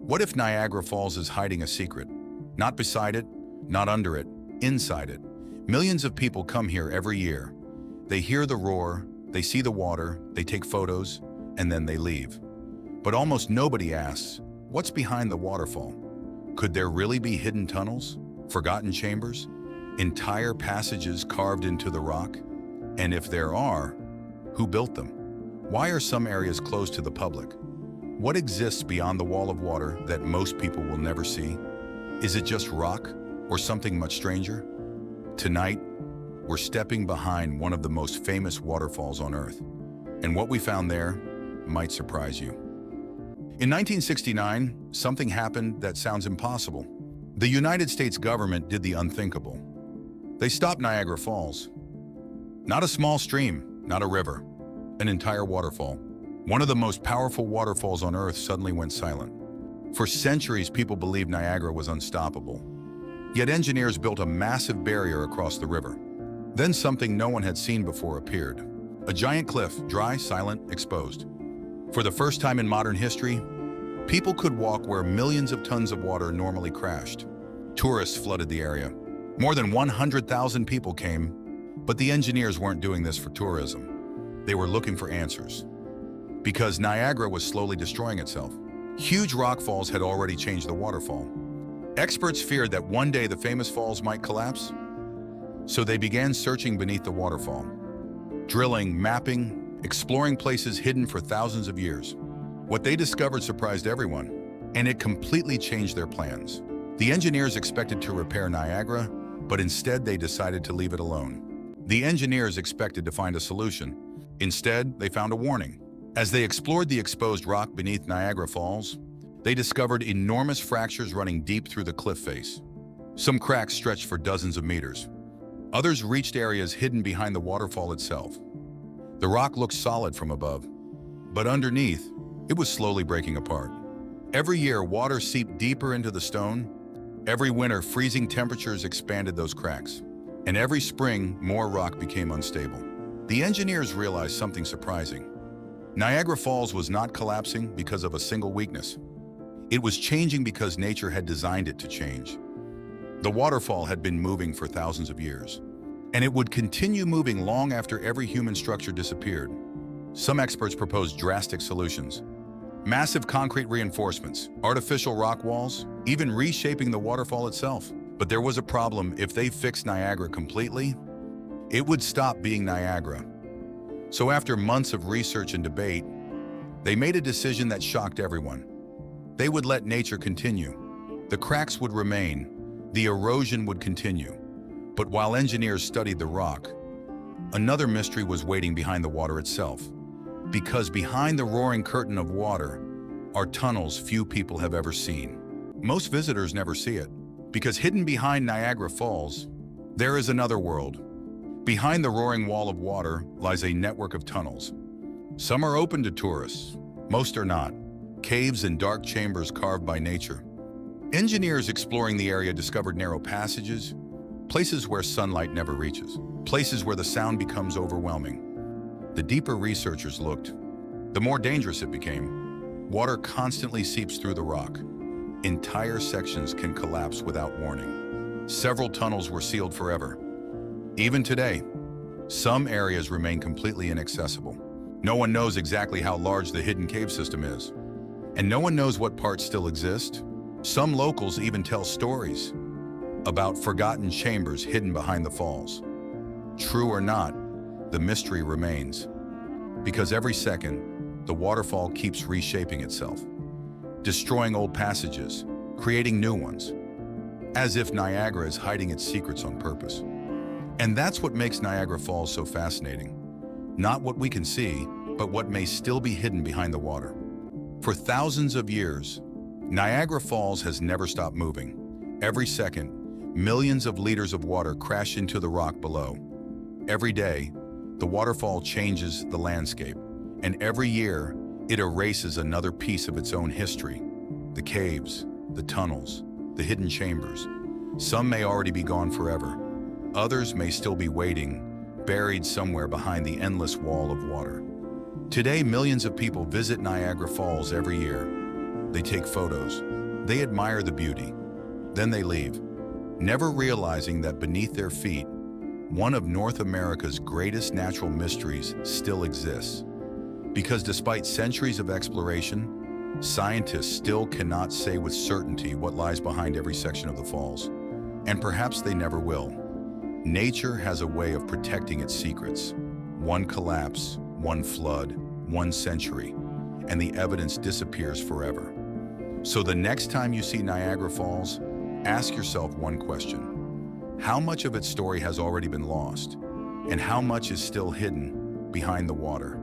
What if Niagara Falls is hiding a secret? Not beside it, not under it, inside it. Millions of people come here every year. They hear the roar, they see the water, they take photos, and then they leave. But almost nobody asks, what's behind the waterfall? Could there really be hidden tunnels, forgotten chambers, entire passages carved into the rock? And if there are, who built them? Why are some areas closed to the public? What exists beyond the wall of water that most people will never see? Is it just rock or something much stranger? Tonight, we're stepping behind one of the most famous waterfalls on Earth. And what we found there might surprise you. In 1969, something happened that sounds impossible. The United States government did the unthinkable. They stopped Niagara Falls. Not a small stream, not a river, an entire waterfall. One of the most powerful waterfalls on Earth suddenly went silent. For centuries, people believed Niagara was unstoppable. Yet engineers built a massive barrier across the river. Then something no one had seen before appeared. A giant cliff, dry, silent, exposed. For the first time in modern history, people could walk where millions of tons of water normally crashed. Tourists flooded the area. More than 100,000 people came, but the engineers weren't doing this for tourism. They were looking for answers. Because Niagara was slowly destroying itself. Huge rock falls had already changed the waterfall. Experts feared that one day the famous falls might collapse. So they began searching beneath the waterfall. Drilling, mapping, exploring places hidden for thousands of years. What they discovered surprised everyone, and it completely changed their plans. The engineers expected to repair Niagara, but instead they decided to leave it alone. The engineers expected to find a solution. Instead, they found a warning. As they explored the exposed rock beneath Niagara Falls, they discovered enormous fractures running deep through the cliff face. Some cracks stretched for dozens of meters. Others reached areas hidden behind the waterfall itself. The rock looked solid from above, but underneath, it was slowly breaking apart. Every year, water seeped deeper into the stone. Every winter, freezing temperatures expanded those cracks. And every spring, more rock became unstable. The engineers realized something surprising. Niagara Falls was not collapsing because of a single weakness. It was changing because nature had designed it to change. The waterfall had been moving for thousands of years, and it would continue moving long after every human structure disappeared. Some experts proposed drastic solutions. Massive concrete reinforcements, artificial rock walls, even reshaping the waterfall itself. But there was a problem. If they fixed Niagara completely, it would stop being Niagara. So after months of research and debate, they made a decision that shocked everyone. They would let nature continue. The cracks would remain, the erosion would continue. But while engineers studied the rock, another mystery was waiting behind the water itself. Because behind the roaring curtain of water are tunnels few people have ever seen. Most visitors never see it, because hidden behind Niagara Falls, there is another world. Behind the roaring wall of water lies a network of tunnels. Some are open to tourists, most are not. Caves and dark chambers carved by nature. Engineers exploring the area discovered narrow passages, places where sunlight never reaches, places where the sound becomes overwhelming. The deeper researchers looked, the more dangerous it became. Water constantly seeps through the rock. Entire sections can collapse without warning. Several tunnels were sealed forever. Even today, some areas remain completely inaccessible. No one knows exactly how large the hidden cave system is. And no one knows what parts still exist. Some locals even tell stories about forgotten chambers hidden behind the falls. True or not, the mystery remains. Because every second, the waterfall keeps reshaping itself, destroying old passages, creating new ones, as if Niagara is hiding its secrets on purpose. And that's what makes Niagara Falls so fascinating. Not what we can see, but what may still be hidden behind the water. For thousands of years, Niagara Falls has never stopped moving. Every second, millions of liters of water crash into the rock below. Every day, the waterfall changes the landscape, and every year, it erases another piece of its own history. The caves, the tunnels, the hidden chambers. Some may already be gone forever. Others may still be waiting, buried somewhere behind the endless wall of water. Today, millions of people visit Niagara Falls every year. they take photos, they admire the beauty, then they leave, never realizing that beneath their feet, one of North America's greatest natural mysteries still exists. Because despite centuries of exploration, scientists still cannot say with certainty what lies behind every section of the falls. And perhaps they never will. Nature has a way of protecting its secrets. One collapse, one flood, one century, and the evidence disappears forever. So the next time you see Niagara Falls, ask yourself one question. How much of its story has already been lost? And how much is still hidden behind the water?